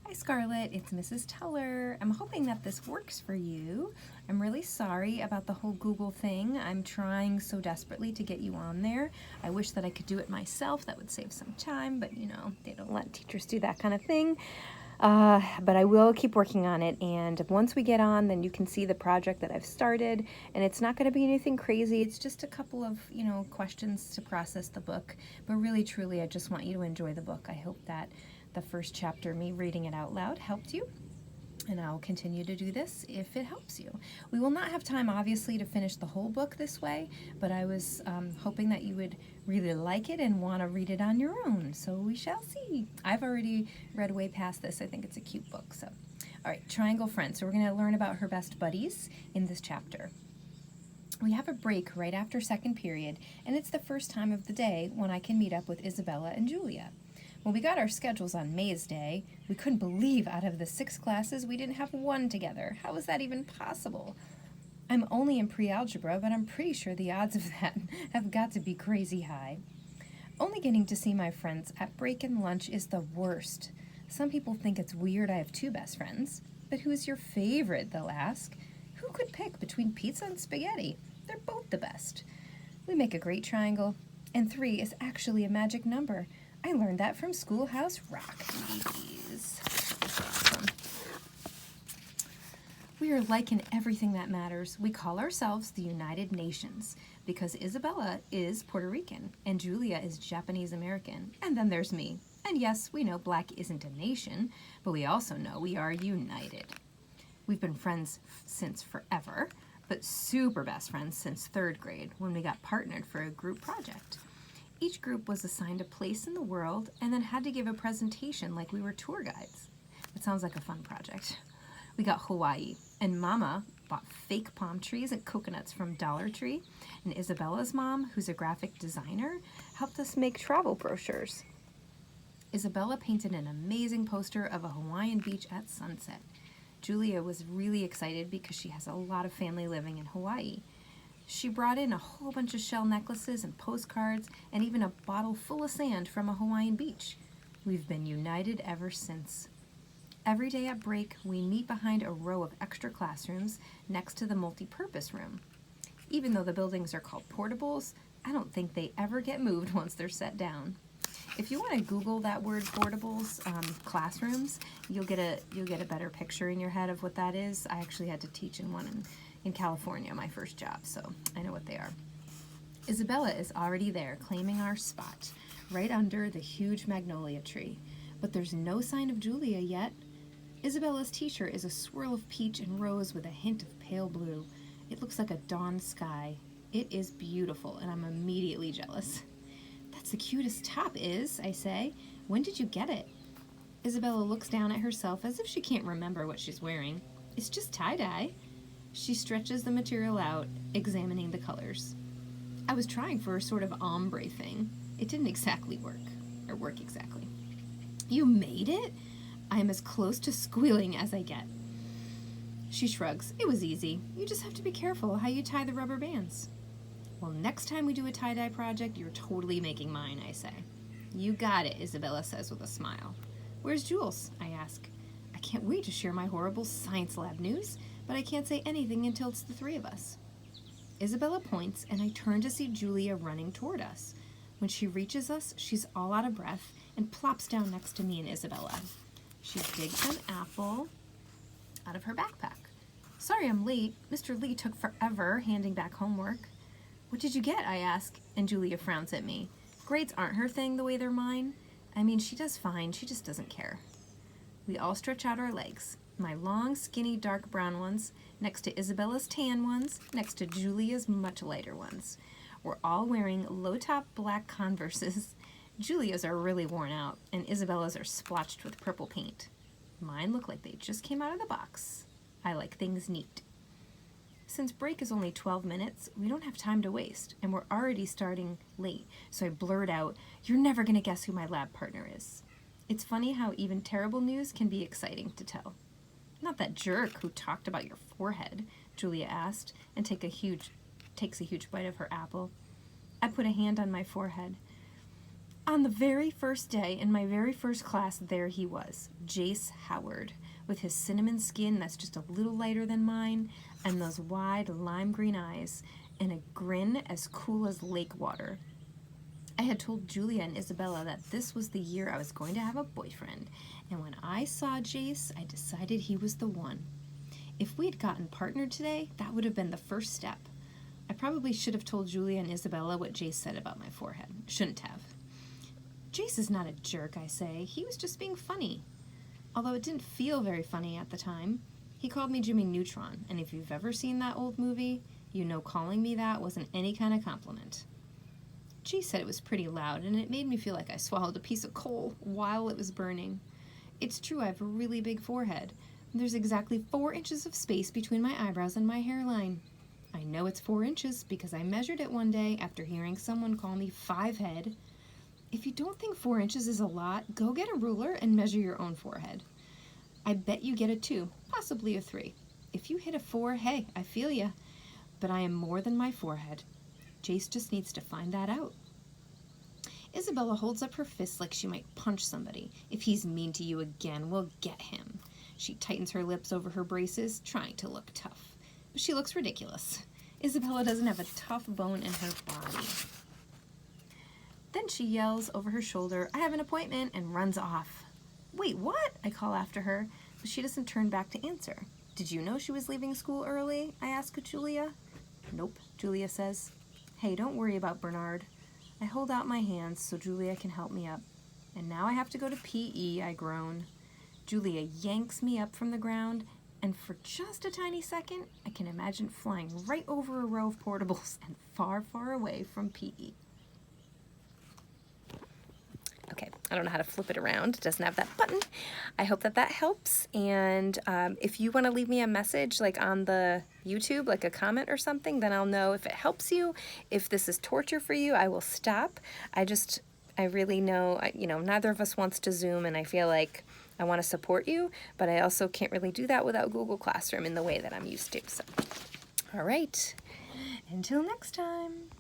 Hi Scarlett, it's Mrs. Teller. I'm hoping that this works for you. I'm really sorry about the whole Google thing. I'm trying so desperately to get you on there. I wish that I could do it myself. That would save some time, but you know, they don't let teachers do that kind of thing. But I will keep working on it, and once we get on, then you can see the project that I've started, and it's not going to be anything crazy. It's just a couple of, questions to process the book, but really, truly, I just want you to enjoy the book. I hope that the first chapter, me reading it out loud, helped you, and I'll continue to do this if it helps you. We will not have time, obviously, to finish the whole book this way, but I was hoping that you would really like it and want to read it on your own, so we shall see. I've already read way past this. I think it's a cute book. So, all right, Triangle Friend. So we're going to learn about her best buddies in this chapter. We have a break right after second period, and it's the first time of the day when I can meet up with Isabella and Julia. When we got our schedules on May's Day, we couldn't believe out of the 6 classes we didn't have one together. How is that even possible? I'm only in pre-algebra, but I'm pretty sure the odds of that have got to be crazy high. Only getting to see my friends at break and lunch is the worst. Some people think it's weird I have 2 best friends. But who is your favorite, they'll ask. Who could pick between pizza and spaghetti? They're both the best. We make a great triangle, and 3 is actually a magic number. I learned that from Schoolhouse Rock DVDs. Awesome. We are like in everything that matters. We call ourselves the United Nations because Isabella is Puerto Rican and Julia is Japanese American. And then there's me. And yes, we know black isn't a nation, but we also know we are united. We've been friends since forever, but super best friends since 3rd grade when we got partnered for a group project. Each group was assigned a place in the world and then had to give a presentation like we were tour guides. It sounds like a fun project. We got Hawaii, and Mama bought fake palm trees and coconuts from Dollar Tree, and Isabella's mom, who's a graphic designer, helped us make travel brochures. Isabella painted an amazing poster of a Hawaiian beach at sunset. Julia was really excited because she has a lot of family living in Hawaii. She brought in a whole bunch of shell necklaces and postcards and even a bottle full of sand from a Hawaiian beach. We've been united ever since. Every day at break, we meet behind a row of extra classrooms next to the multi-purpose room. Even though the buildings are called portables, I don't think they ever get moved once they're set down. If you want to Google that word portables, classrooms, you'll get a better picture in your head of what that is. I actually had to teach in one in California, my first job, so I know what they are. Isabella is already there, claiming our spot, right under the huge magnolia tree. But there's no sign of Julia yet. Isabella's t-shirt is a swirl of peach and rose with a hint of pale blue. It looks like a dawn sky. It is beautiful, and I'm immediately jealous. That's the cutest top, I say. When did you get it? Isabella looks down at herself as if she can't remember what she's wearing. It's just tie-dye. She stretches the material out, examining the colors. I was trying for a sort of ombre thing. It didn't exactly work exactly. You made it? I am as close to squealing as I get. She shrugs. It was easy. You just have to be careful how you tie the rubber bands. Well, next time we do a tie-dye project, you're totally making mine, I say. You got it, Isabella says with a smile. Where's Jules? I ask. I can't wait to share my horrible science lab news, but I can't say anything until it's the 3 of us. Isabella points, and I turn to see Julia running toward us. When she reaches us, she's all out of breath and plops down next to me and Isabella. She digs an apple out of her backpack. Sorry I'm late. Mr. Lee took forever handing back homework. What did you get? I ask, and Julia frowns at me. Grades aren't her thing the way they're mine. I mean, she does fine. She just doesn't care. We all stretch out our legs. My long, skinny, dark brown ones, next to Isabella's tan ones, next to Julia's much lighter ones. We're all wearing low-top black Converses. Julia's are really worn out, and Isabella's are splotched with purple paint. Mine look like they just came out of the box. I like things neat. Since break is only 12 minutes, we don't have time to waste, and we're already starting late, so I blurt out, "You're never going to guess who my lab partner is." It's funny how even terrible news can be exciting to tell. Not that jerk who talked about your forehead, Julia asked, and takes a huge bite of her apple. I put a hand on my forehead. On the very first day, in my very first class, there he was, Jace Howard, with his cinnamon skin that's just a little lighter than mine, and those wide lime green eyes, and a grin as cool as lake water. I had told Julia and Isabella that this was the year I was going to have a boyfriend, and when I saw Jace, I decided he was the one. If we'd gotten partnered today, that would have been the first step. I probably should have told Julia and Isabella what Jace said about my forehead. Shouldn't have. Jace is not a jerk, I say. He was just being funny. Although it didn't feel very funny at the time. He called me Jimmy Neutron, and if you've ever seen that old movie, you know calling me that wasn't any kind of compliment. Jace said it was pretty loud, and it made me feel like I swallowed a piece of coal while it was burning. It's true I have a really big forehead. There's exactly 4 inches of space between my eyebrows and my hairline. I know it's 4 inches because I measured it one day after hearing someone call me 5-head. If you don't think 4 inches is a lot, go get a ruler and measure your own forehead. I bet you get a 2, possibly a 3. If you hit a 4, hey, I feel ya. But I am more than my forehead. Jace just needs to find that out. Isabella holds up her fist like she might punch somebody. If he's mean to you again, we'll get him. She tightens her lips over her braces, trying to look tough. But she looks ridiculous. Isabella doesn't have a tough bone in her body. Then she yells over her shoulder, "I have an appointment," and runs off. "Wait, what?" I call after her, but she doesn't turn back to answer. "Did you know she was leaving school early?" I ask Julia. "Nope," Julia says. "Hey, don't worry about Bernard." I hold out my hands so Julia can help me up. "And now I have to go to PE," I groan. Julia yanks me up from the ground, and for just a tiny second, I can imagine flying right over a row of portables and far, far away from PE. Okay, I don't know how to flip it around. It doesn't have that button. I hope that that helps. And if you want to leave me a message like on the YouTube, like a comment or something, then I'll know if it helps you. If this is torture for you, I will stop. I really know, neither of us wants to Zoom, and I feel like I want to support you, but I also can't really do that without Google Classroom in the way that I'm used to. So, all right, until next time.